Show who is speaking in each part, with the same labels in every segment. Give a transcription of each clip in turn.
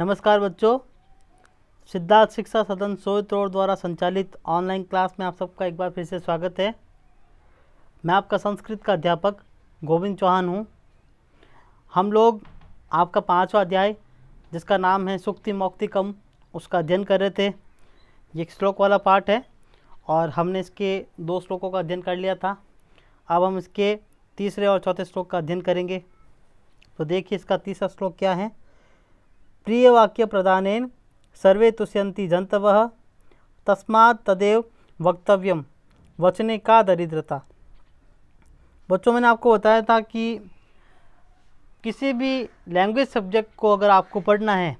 Speaker 1: नमस्कार बच्चों, सिद्धार्थ शिक्षा सदन सोयतोड़ द्वारा संचालित ऑनलाइन क्लास में आप सबका एक बार फिर से स्वागत है। मैं आपका संस्कृत का अध्यापक गोविंद चौहान हूँ। हम लोग आपका 5वां अध्याय जिसका नाम है सुक्ति मौक्तिकम उसका अध्ययन कर रहे थे। ये एक श्लोक वाला पार्ट है और हमने इसके 2 श्लोकों का अध्ययन कर लिया था। अब हम इसके तीसरे और चौथे श्लोक का अध्ययन करेंगे। तो देखिए इसका तीसरा श्लोक क्या है। प्रिय वाक्य प्रदानेन सर्वे तुष्यन्ति जंतवः तस्मात् तदेव वक्तव्यम वचने का दरिद्रता। बच्चों, मैंने आपको बताया था कि किसी भी लैंग्वेज सब्जेक्ट को अगर आपको पढ़ना है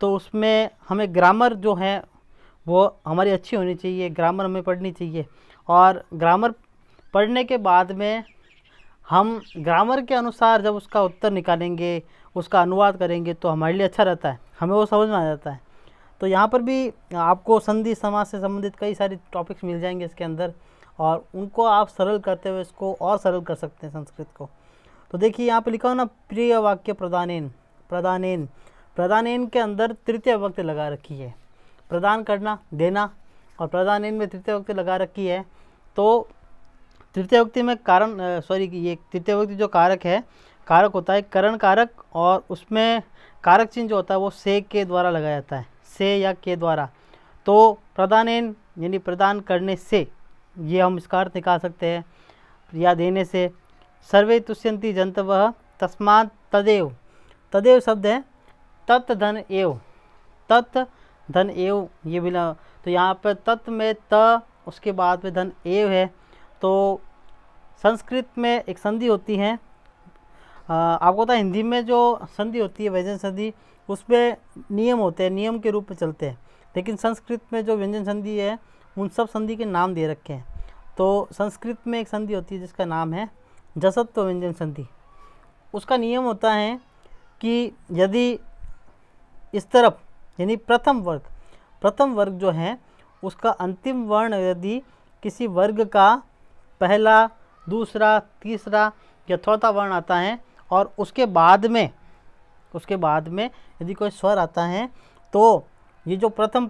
Speaker 1: तो उसमें हमें ग्रामर जो है वो हमारी अच्छी होनी चाहिए, ग्रामर हमें पढ़नी चाहिए। और ग्रामर पढ़ने के बाद में हम ग्रामर के अनुसार जब उसका उत्तर निकालेंगे, उसका अनुवाद करेंगे तो हमारे लिए अच्छा रहता है, हमें वो समझ में आ जाता है। तो यहाँ पर भी आपको संधि समास से संबंधित कई सारे टॉपिक्स मिल जाएंगे इसके अंदर और उनको आप सरल करते हुए इसको और सरल कर सकते हैं संस्कृत को। तो देखिए यहाँ पे लिखा हो ना, प्रिय वाक्य प्रदानेन। प्रदानेन प्रदानेन के अंदर तृतीय विभक्ति लगा रखी है। प्रदान करना, देना, और प्रदानेन में तृतीय विभक्ति लगा रखी है। तो तृतीय विभक्ति में ये तृतीय विभक्ति जो कारक है, कारक होता है करण कारक, और उसमें कारक चिन्ह जो होता है वो से के द्वारा लगाया जाता है, से या के द्वारा। तो प्रदानेन यानी प्रदान करने से, ये हम इसका अर्थ निकाल सकते हैं, या देने से। सर्वे तुष्यन्ति जंतवः तस्मात् तदेव। तदेव शब्द है तत् धन एव, तत् धन एव, ये भी तो यहाँ पर तत् में त, उसके बाद में धन एव है। तो संस्कृत में एक संधि होती है, आपको पता है हिंदी में जो संधि होती है व्यंजन संधि, उसमें नियम होते हैं, नियम के रूप में चलते हैं। लेकिन संस्कृत में जो व्यंजन संधि है उन सब संधि के नाम दे रखे हैं। तो संस्कृत में एक संधि होती है जिसका नाम है जसत्व व्यंजन संधि। उसका नियम होता है कि यदि इस तरफ यानी प्रथम वर्ग जो है उसका अंतिम वर्ण यदि किसी वर्ग का पहला, दूसरा, तीसरा या चौथा वर्ण आता है और उसके बाद में यदि कोई स्वर आता है, तो ये जो प्रथम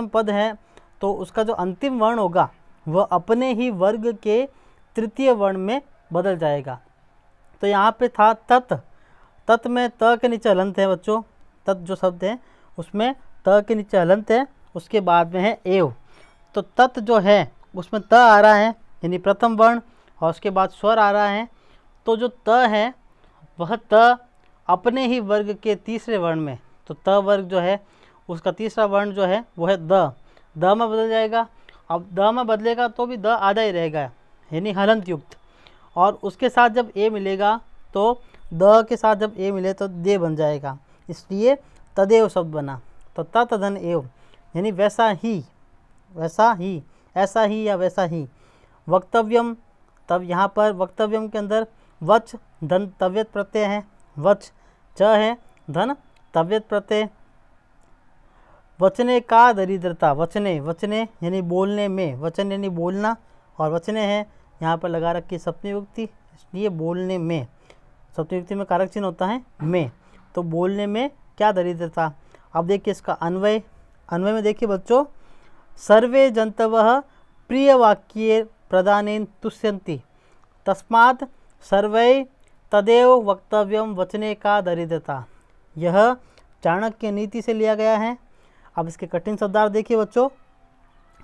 Speaker 1: पद है तो उसका जो अंतिम वर्ण होगा वह अपने ही वर्ग के तृतीय वर्ण में बदल जाएगा। तो यहाँ पे था तत् में त के नीचे हलंत है बच्चों। तत् जो शब्द है उसमें त के नीचे हलंत है, उसके बाद में है एव। तो तत् जो है उसमें त आ रहा है यानी प्रथम वर्ण, और उसके बाद स्वर आ रहा है। तो जो त है वह त अपने ही वर्ग के तीसरे वर्ण में, तो त वर्ग जो है उसका तीसरा वर्ण जो है वो है द में बदल जाएगा। अब द में बदलेगा तो भी द आधा ही रहेगा यानी हलंत युक्त, और उसके साथ जब ए मिलेगा तो द के साथ जब ए मिले तो दे बन जाएगा, इसलिए तदेव शब्द बना। तो तत् धन एव यानी वैसा ही, ऐसा ही या वैसा ही। वक्तव्यम, तब यहाँ पर वक्तव्यम के अंदर वच धन तव्यत प्रत्यय है, वच च है, धन तव्यत प्रत्यय। वचने का दरिद्रता, वचने यानी बोलने में, वचन यानी बोलना, और वचने है यहाँ पर लगा रखी सप्तमी विभक्ति, इसलिए बोलने में, सप्तमी विभक्ति में कारक चिन्ह होता है में। तो बोलने में क्या दरिद्रता। अब देखिए इसका अन्वय में देखिए बच्चों, सर्वे जंतवः प्रिय वाक्ये प्रदानेन तुष्यन्ति तस्मात् सर्वै तदेव वक्तव्यम वचने का दरिद्रता। यह चाणक्य नीति से लिया गया है। अब इसके कठिन शब्दार्थ देखिए बच्चों।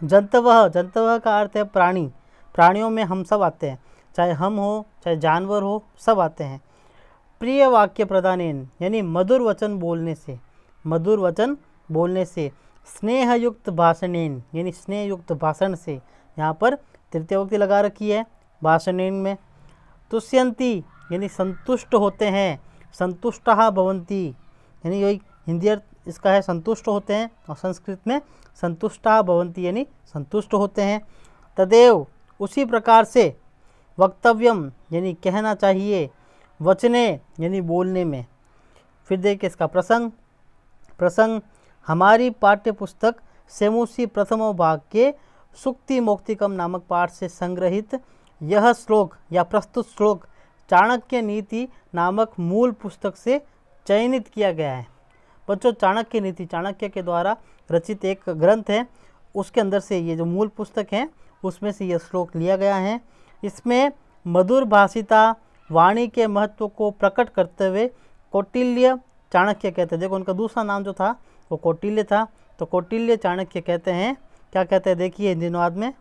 Speaker 1: जंतवः का अर्थ है प्राणी, प्राणियों में हम सब आते हैं, चाहे हम हो चाहे जानवर हो, सब आते हैं। प्रिय वाक्य प्रदानेन यानी मधुर वचन बोलने से, स्नेहयुक्त भाषणेन यानी स्नेहयुक्त भाषण से, यहाँ पर तृतीय विभक्ति लगा रखी है भाषणेन में। तुष्यन्ति यानी संतुष्ट होते हैं, संतुष्टः भवन्ति यानी यही हिंदी अर्थ इसका है संतुष्ट होते हैं, और संस्कृत में संतुष्टः भवन्ति यानी संतुष्ट होते हैं। तदेव उसी प्रकार से, वक्तव्यम यानी कहना चाहिए, वचने यानी बोलने में। फिर देखिए इसका प्रसंग हमारी पाठ्य पुस्तक सेमुसी प्रथमो भाग के सुक्ति मौक्तिकम नामक पाठ से संग्रहित यह श्लोक या प्रस्तुत श्लोक चाणक्य नीति नामक मूल पुस्तक से चयनित किया गया है। बच्चों चाणक्य नीति, चाणक्य के द्वारा रचित एक ग्रंथ है, उसके अंदर से ये जो मूल पुस्तक है उसमें से ये श्लोक लिया गया है। इसमें मधुर भाषिता वाणी के महत्व को प्रकट करते हुए कौटिल्य चाणक्य कहते हैं। देखो उनका दूसरा नाम जो था वो कौटिल्य था, तो कौटिल्य चाणक्य कहते हैं। क्या कहते हैं देखिए हिंदी अनुवाद में,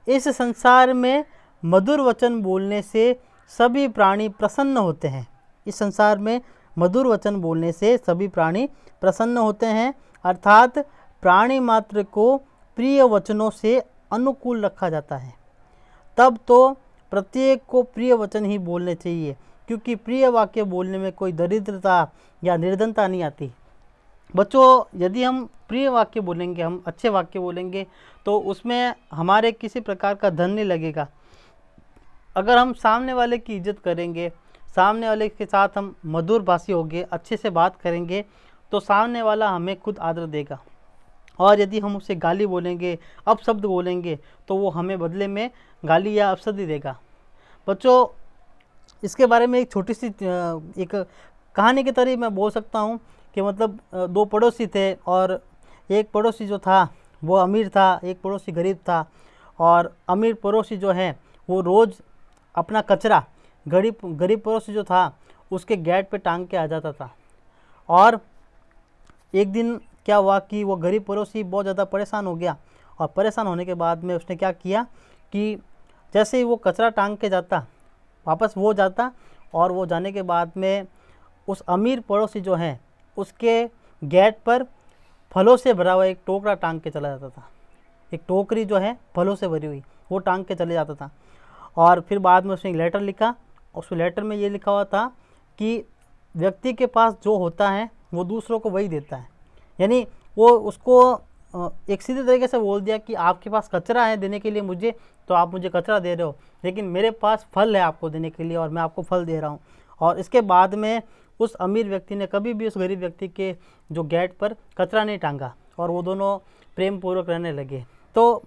Speaker 1: इस संसार में मधुर वचन बोलने से सभी प्राणी प्रसन्न होते हैं। इस संसार में मधुर वचन बोलने से सभी प्राणी प्रसन्न होते हैं, अर्थात प्राणी मात्र को प्रिय वचनों से अनुकूल रखा जाता है। तब तो प्रत्येक को प्रिय वचन ही बोलने चाहिए, क्योंकि प्रिय वाक्य बोलने में कोई दरिद्रता या निर्धनता नहीं आती। बच्चों यदि हम प्रिय वाक्य बोलेंगे, हम अच्छे वाक्य बोलेंगे, तो उसमें हमारे किसी प्रकार का धन नहीं लगेगा। अगर हम सामने वाले की इज्जत करेंगे, सामने वाले के साथ हम मधुर भाषी होंगे, अच्छे से बात करेंगे, तो सामने वाला हमें खुद आदर देगा। और यदि हम उसे गाली बोलेंगे, अपशब्द बोलेंगे, तो वो हमें बदले में गाली या अपशब्द ही देगा। बच्चों इसके बारे में एक छोटी सी एक कहानी की तरह मैं बोल सकता हूँ कि मतलब दो पड़ोसी थे, और एक पड़ोसी जो था वो अमीर था, एक पड़ोसी गरीब था। और अमीर पड़ोसी जो है वो रोज़ अपना कचरा गरीब पड़ोसी जो था उसके गेट पे टांग के आ जाता था। और एक दिन क्या हुआ कि वो गरीब पड़ोसी बहुत ज़्यादा परेशान हो गया, और परेशान होने के बाद में उसने क्या किया कि जैसे ही वो कचरा टांग के जाता, वापस वो जाता, और वो जाने के बाद में उस अमीर पड़ोसी जो है उसके गेट पर फलों से भरा हुआ एक टोकरा टांग के चला जाता था। एक टोकरी जो है फलों से भरी हुई वो टांग के चले जाता था। और फिर बाद में उसने एक लेटर लिखा, उस लेटर में ये लिखा हुआ था कि व्यक्ति के पास जो होता है वो दूसरों को वही देता है। यानी वो उसको एक सीधे तरीके से बोल दिया कि आपके पास कचरा है देने के लिए मुझे, तो आप मुझे कचरा दे रहे हो, लेकिन मेरे पास फल है आपको देने के लिए और मैं आपको फल दे रहा हूँ। और इसके बाद में उस अमीर व्यक्ति ने कभी भी उस गरीब व्यक्ति के जो गेट पर कचरा नहीं टांगा, और वो दोनों प्रेम पूर्वक रहने लगे। तो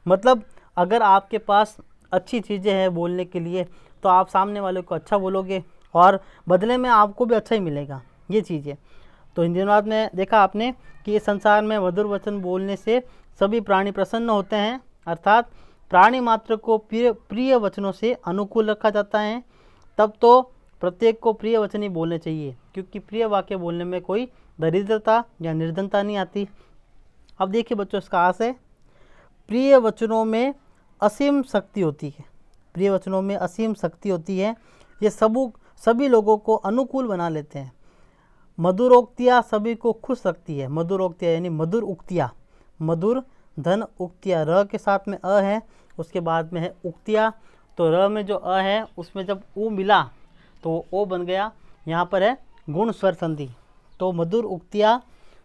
Speaker 1: मतलब अगर आपके पास अच्छी चीज़ें हैं बोलने के लिए, तो आप सामने वाले को अच्छा बोलोगे और बदले में आपको भी अच्छा ही मिलेगा। ये चीज़ें तो हिंदी अनुवाद में देखा आपने कि इस संसार में मधुर वचन बोलने से सभी प्राणी प्रसन्न होते हैं, अर्थात प्राणी मात्र को प्रिय वचनों से अनुकूल रखा जाता है। तब तो प्रत्येक को प्रिय वचन ही बोलने चाहिए, क्योंकि प्रिय वाक्य बोलने में कोई दरिद्रता या निर्धनता नहीं आती। अब देखिए बच्चों इसका आशय है, प्रिय वचनों में असीम शक्ति होती है। प्रिय वचनों में असीम शक्ति होती है, ये सभी लोगों को अनुकूल बना लेते हैं। मधुरोक्तियाँ सभी को खुश रखती है। मधुरोक्तियाँ यानी मधुर उक्तियाँ, मधुर धन उक्तियाँ, र के साथ में अ है, उसके बाद में है उक्तियाँ। तो र में जो अ है उसमें जब उ मिला तो ओ बन गया, यहाँ पर है गुण स्वर संधि। तो मधुर उक्तियाँ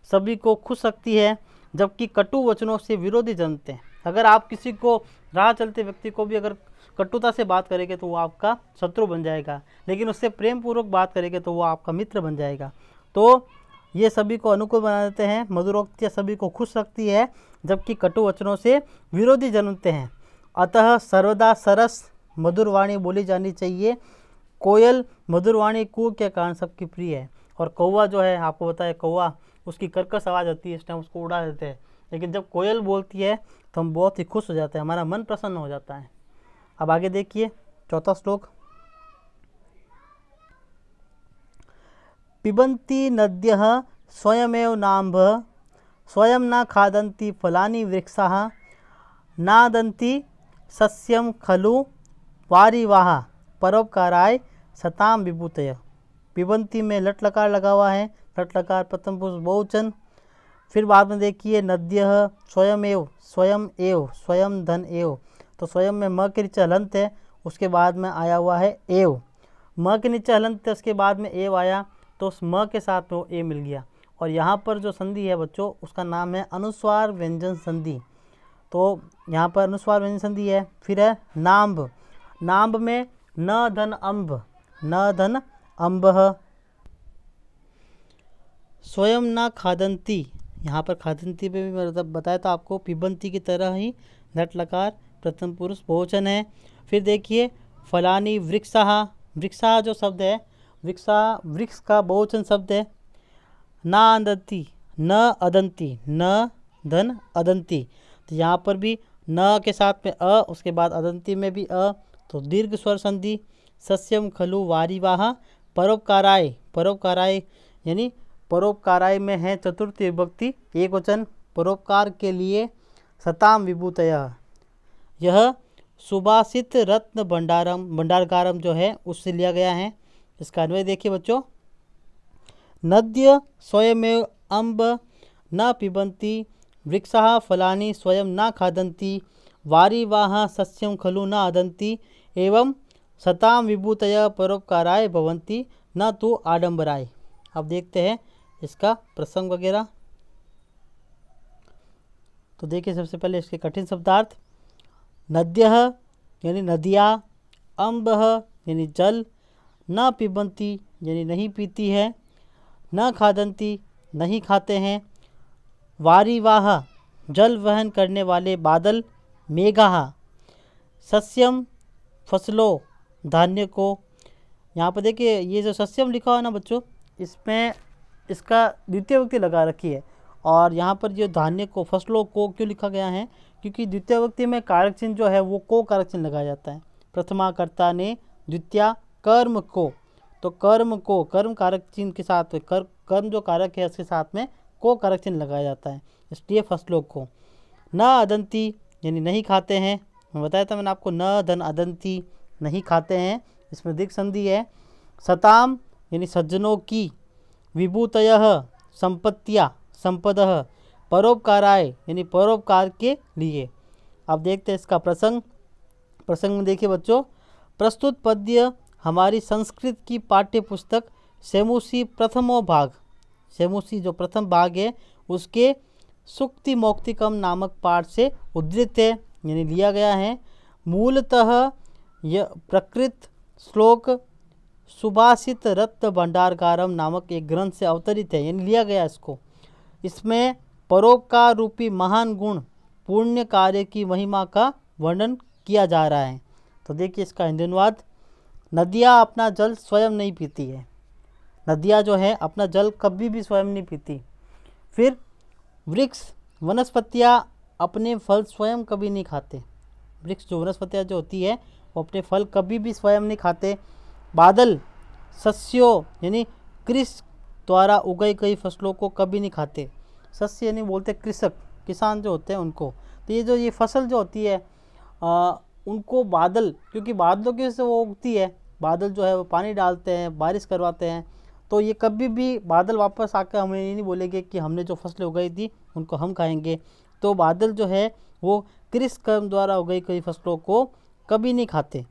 Speaker 1: सभी को खुश रखती है, जबकि कटु वचनों से विरोधी जन्मते हैं। अगर आप किसी को राह चलते व्यक्ति को भी अगर कटुता से बात करेंगे तो वो आपका शत्रु बन जाएगा, लेकिन उससे प्रेम पूर्वक बात करेंगे तो वो आपका मित्र बन जाएगा। तो ये सभी को अनुकूल बना देते हैं। मधुरोक्तियाँ सभी को खुश रखती है, जबकि कटु वचनों से विरोधी जन्मते हैं। अतः सर्वदा सरस मधुर वाणी बोली जानी चाहिए। कोयल मधुर वाणी कू के कारण सबकी प्रिय है। और कौवा जो है आपको पता है, कौवा उसकी कर्कश आवाज़ होती है, इस टाइम उसको उड़ा देते हैं, लेकिन जब कोयल बोलती है तो हम बहुत ही खुश हो जाते हैं, हमारा मन प्रसन्न हो जाता है। अब आगे देखिए चौथा श्लोक, पिबन्ति नद्यः स्वयमेव नाम्भ स्वयं न खादन्ति फलानि वृक्षाः नादन्ति सस्यं खलु वारिवाः परोपकाराय सताम विभूतय। पिबन्ति में लट लकार लगा हुआ है, लट लकार प्रथम पुरुष बहुवचन। फिर बाद में देखिए नद्यः स्वयमेव, स्वयं एव, स्वयं धन एव। तो स्वयं में म के नीचे हलंत है, उसके बाद में आया हुआ है एव। म के नीचे हलंत है, उसके बाद में एव आया, तो उस म के साथ वो ए मिल गया। और यहाँ पर जो संधि है बच्चों उसका नाम है अनुस्वार व्यंजन संधि। तो यहाँ पर अनुस्वार व्यंजन संधि है। फिर है नाम्भ, नाम्भ में न धन अम्भ, न धन अम्बः। स्वयं न खादंती, यहाँ पर खादंती पे भी मतलब बताया था आपको, पिबंती की तरह ही लट लकार प्रथम पुरुष बहुवचन है। फिर देखिए फलानी वृक्षाः, वृक्षा जो शब्द है, वृक्षा वृक्ष का बहुवचन शब्द है। ना अदंती, न अदंती, न धन अदंती। तो यहाँ पर भी न के साथ में अ, उसके बाद अदंती में भी अ, तो दीर्घ स्वर संधि। सस्यम खलु वारिवाह परोपकाराय, परोपकाराय यानी परोपकाराय में है चतुर्थी विभक्ति एक वचन, परोपकार के लिए। सताम विभूतयः, यह सुभाषित रत्न भंडारकारम जो है उससे लिया गया है। इसका अन्वय देखिए बच्चों, नद्य स्वयमेव अम्ब न पिबन्ति, वृक्षाः फलानि स्वयं न खादन्ति, वारिवाह सस्यं खलु न अदन्ति, एवं सताम विभूतयः परोपकाराय भवन्ति न तो आडंबराय। अब देखते हैं इसका प्रसंग वगैरह। तो देखिए सबसे पहले इसके कठिन शब्दार्थ। नद्यः यानी नदियाँ, अम्बः यानी जल, न पिबन्ति यानी नहीं पीती है, न खादन्ति नहीं खाते हैं, वारिवाह जल वहन करने वाले बादल, मेघाः सस्यम फसलों धान्य को। यहाँ पर देखिए ये जो सस्यम लिखा हुआ है ना बच्चों, इसमें इसका द्वितीय विभक्ति लगा रखी है, और यहाँ पर जो धान्य को फसलों को क्यों लिखा गया है, क्योंकि द्वितीय विभक्ति में कारक चिन्ह जो है वो को कारक चिन्ह लगाया जाता है। प्रथमा कर्ता ने, द्वितीया कर्म को, तो कर्म को कर्म कारक चिन्ह के साथ कर्म जो कारक है उसके साथ में को कारक चिन्ह लगाया जाता है, इसलिए फसलों को। न अदंती यानी नहीं खाते हैं, मैं बताया था मैंने आपको, न धन अदंती नहीं खाते हैं, इसमें दीर्घ संधि है। सताम यानी सज्जनों की, विभूतयः संपत्तियाँ संपदः, परोपकाराय यानी परोपकार के लिए। अब देखते हैं इसका प्रसंग। प्रसंग में देखिए बच्चों, प्रस्तुत पद्य हमारी संस्कृत की पाठ्य पुस्तक सेमुसी प्रथमो भाग, सेमुसी जो प्रथम भाग है उसके सुक्ति मौक्तिकम नामक पाठ से उद्धृत है यानी लिया गया है। मूलतः यह प्रकृत श्लोक सुभाषित रत्न भंडारकारम नामक एक ग्रंथ से अवतरित है यानी लिया गया इसको। इसमें परोपकार रूपी महान गुण पुण्य कार्य की महिमा का वर्णन किया जा रहा है। तो देखिए इसका हिंदी अनुवाद। नदियाँ अपना जल स्वयं नहीं पीती है, नदियाँ जो है अपना जल कभी भी स्वयं नहीं पीती। फिर वृक्ष वनस्पतियाँ अपने फल स्वयं कभी नहीं खाते, वृक्ष जो वनस्पतियाँ जो होती है वो अपने फल कभी भी स्वयं नहीं खाते। बादल सस्यों यानी कृषि द्वारा उगाई गई फसलों को कभी नहीं खाते, सस्य यानी बोलते कृषक किसान जो होते हैं उनको। तो ये जो ये फसल जो होती है उनको बादल, क्योंकि बादलों की वजह से वो उगती है, बादल जो है वो पानी डालते हैं, बारिश करवाते हैं, तो ये कभी भी बादल वापस आकर हमें ये नहीं बोलेंगे कि हमने जो फसलें उगाई थी उनको हम खाएंगे। तो बादल जो है वो कृषि कर्म द्वारा उगाई गई फसलों को कभी नहीं खाते,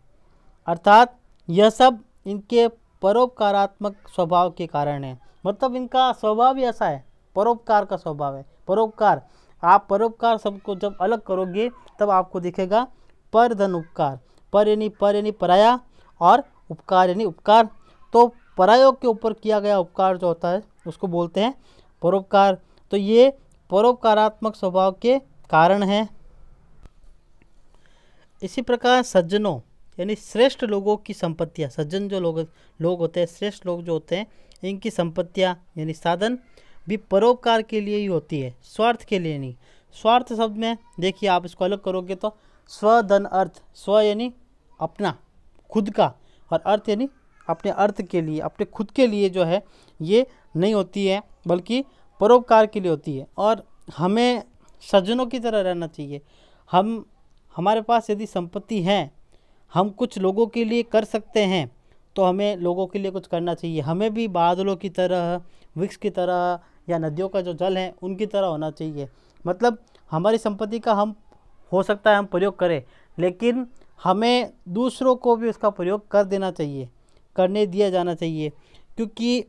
Speaker 1: अर्थात यह सब इनके परोपकारात्मक स्वभाव के कारण है। मतलब इनका स्वभाव ही ऐसा है, परोपकार का स्वभाव है। परोपकार, आप परोपकार सबको जब अलग करोगे तब आपको दिखेगा पर धन उपकार। पर यानी पराया, और उपकार यानी उपकार। तो परायों के ऊपर किया गया उपकार जो होता है उसको बोलते हैं परोपकार। तो ये परोपकारात्मक स्वभाव के कारण है। इसी प्रकार सज्जनों यानी श्रेष्ठ लोगों की संपत्तियाँ, सज्जन जो लोग होते हैं, श्रेष्ठ लोग जो होते हैं, इनकी संपत्तियाँ यानी साधन भी परोपकार के लिए ही होती है, स्वार्थ के लिए नहीं। स्वार्थ शब्द में देखिए आप इसको अलग करोगे तो स्व धन अर्थ, स्व यानी अपना खुद का, और अर्थ यानी अपने अर्थ के लिए, अपने खुद के लिए जो है ये नहीं होती है, बल्कि परोपकार के लिए होती है। और हमें सज्जनों की तरह रहना चाहिए। हमारे पास यदि संपत्ति है, हम कुछ लोगों के लिए कर सकते हैं, तो हमें लोगों के लिए कुछ करना चाहिए। हमें भी बादलों की तरह, वृक्ष की तरह, या नदियों का जो जल है उनकी तरह होना चाहिए। मतलब हमारी संपत्ति का हम हो सकता है हम प्रयोग करें, लेकिन हमें दूसरों को भी उसका प्रयोग कर देना चाहिए, करने दिया जाना चाहिए। क्योंकि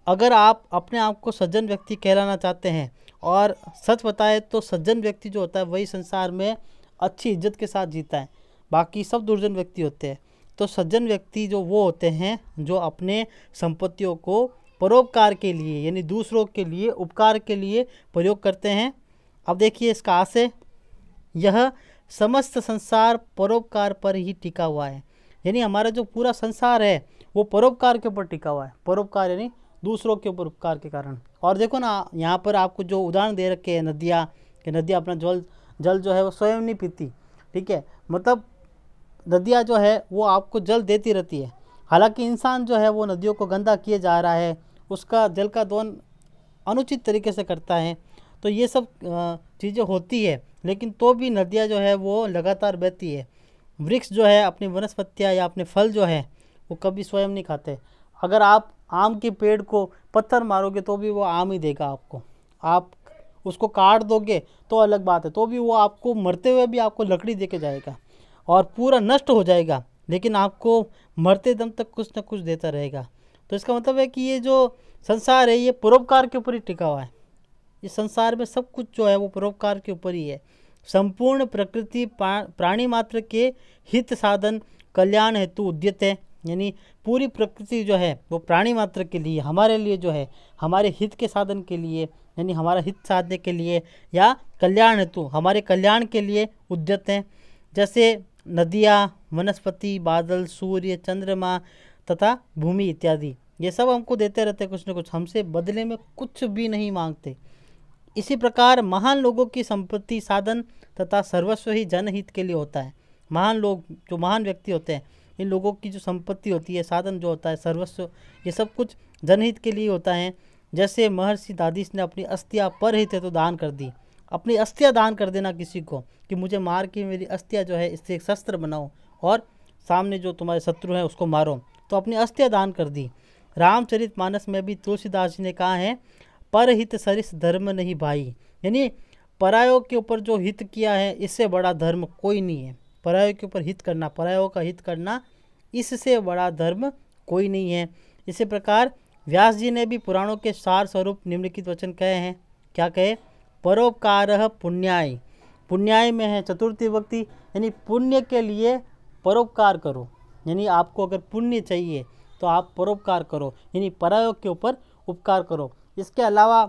Speaker 1: अगर आप अपने आप को सज्जन व्यक्ति कहलाना चाहते हैं, और सच बताए तो सज्जन व्यक्ति जो होता है वही संसार में अच्छी इज्जत के साथ जीता है, बाकी सब दुर्जन व्यक्ति होते हैं। तो सज्जन व्यक्ति जो वो होते हैं जो अपने संपत्तियों को परोपकार के लिए यानी दूसरों के लिए, उपकार के लिए प्रयोग करते हैं। अब देखिए इसका आशय, यह समस्त संसार परोपकार पर ही टिका हुआ है। यानी हमारा जो पूरा संसार है वो परोपकार के ऊपर टिका हुआ है। परोपकार यानी दूसरों के ऊपर उपकार के कारण। और देखो ना, यहाँ पर आपको जो उदाहरण दे रखे हैं नदियाँ, कि नदियाँ अपना जल जो है वो स्वयं नहीं पीती, ठीक है। मतलब नदियाँ जो है वो आपको जल देती रहती है। हालांकि इंसान जो है वो नदियों को गंदा किए जा रहा है, उसका जल का दोहन अनुचित तरीके से करता है, तो ये सब चीज़ें होती है, लेकिन तो भी नदियाँ जो है वो लगातार बहती है। वृक्ष जो है अपनी वनस्पतियाँ या अपने फल जो है वो कभी स्वयं नहीं खाते। अगर आप आम के पेड़ को पत्थर मारोगे तो भी वो आम ही देगा आपको, आप उसको काट दोगे तो अलग बात है, तो भी वो आपको मरते हुए भी आपको लकड़ी दे के जाएगा और पूरा नष्ट हो जाएगा, लेकिन आपको मरते दम तक कुछ ना कुछ देता रहेगा। तो इसका मतलब है कि ये जो संसार है ये परोपकार के ऊपर ही टिका हुआ है। इस संसार में सब कुछ जो है वो परोपकार के ऊपर ही है। संपूर्ण प्रकृति प्राणी मात्र के हित साधन कल्याण हेतु उद्यत है, यानी पूरी प्रकृति जो है वो प्राणी मात्र के लिए, हमारे लिए जो है, हमारे हित के साधन के लिए, यानी हमारा हित साधने के लिए या कल्याण हेतु, हमारे कल्याण के लिए उद्यत हैं। जैसे नदियाँ, वनस्पति, बादल, सूर्य, चंद्रमा तथा भूमि इत्यादि, ये सब हमको देते रहते कुछ न कुछ, हमसे बदले में कुछ भी नहीं मांगते। इसी प्रकार महान लोगों की संपत्ति, साधन तथा सर्वस्व ही जनहित के लिए होता है। महान लोग, जो महान व्यक्ति होते हैं, इन लोगों की जो संपत्ति होती है, साधन जो होता है, सर्वस्व, ये सब कुछ जनहित के लिए होता है। जैसे महर्षि दादीस ने अपनी अस्थियाँ परहित हेतु दान कर दी। अपनी अस्थियाँ दान कर देना किसी को कि मुझे मार के मेरी अस्थियाँ जो है इससे एक शस्त्र बनाओ और सामने जो तुम्हारे शत्रु हैं उसको मारो, तो अपनी अस्थियाँ दान कर दी। रामचरितमानस में भी तुलसीदास जी ने कहा है, परहित सरिस धर्म नहीं भाई, यानी परायों के ऊपर जो हित किया है इससे बड़ा धर्म कोई नहीं है। परायों के ऊपर हित करना, परायों का हित करना, इससे बड़ा धर्म कोई नहीं है। इसी प्रकार व्यास जी ने भी पुराणों के सार स्वरूप निम्नलिखित वचन कहे हैं। क्या कहे? परोपकारः पुण्याय, पुण्याय में है चतुर्थी विभक्ति, यानी पुण्य के लिए परोपकार करो, यानी आपको अगर पुण्य चाहिए तो आप परोपकार करो, यानी परायों के ऊपर उपकार करो। इसके अलावा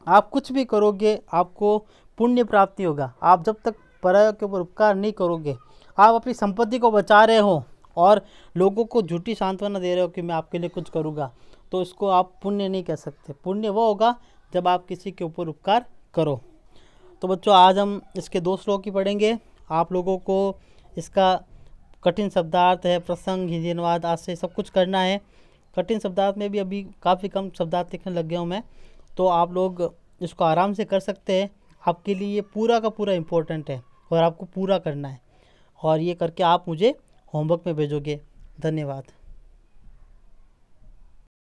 Speaker 1: आप कुछ भी करोगे आपको पुण्य प्राप्ति होगा। आप जब तक परायों के ऊपर उपकार नहीं करोगे, आप अपनी संपत्ति को बचा रहे हो और लोगों को झूठी सांत्वना दे रहे हो कि मैं आपके लिए कुछ करूँगा, तो इसको आप पुण्य नहीं कह सकते। पुण्य वो होगा जब आप किसी के ऊपर उपकार करो। तो बच्चों, आज हम इसके 2 श्लोक ही पढ़ेंगे। आप लोगों को इसका कठिन शब्दार्थ है, प्रसंग, हिंदी अनुवाद, आज से सब कुछ करना है। कठिन शब्दार्थ में भी अभी काफ़ी कम शब्दार्थ लिखने लग गया हूँ मैं, तो आप लोग इसको आराम से कर सकते हैं। आपके लिए ये पूरा का पूरा इम्पोर्टेंट है और आपको पूरा करना है, और ये करके आप मुझे होमवर्क में भेजोगे। धन्यवाद।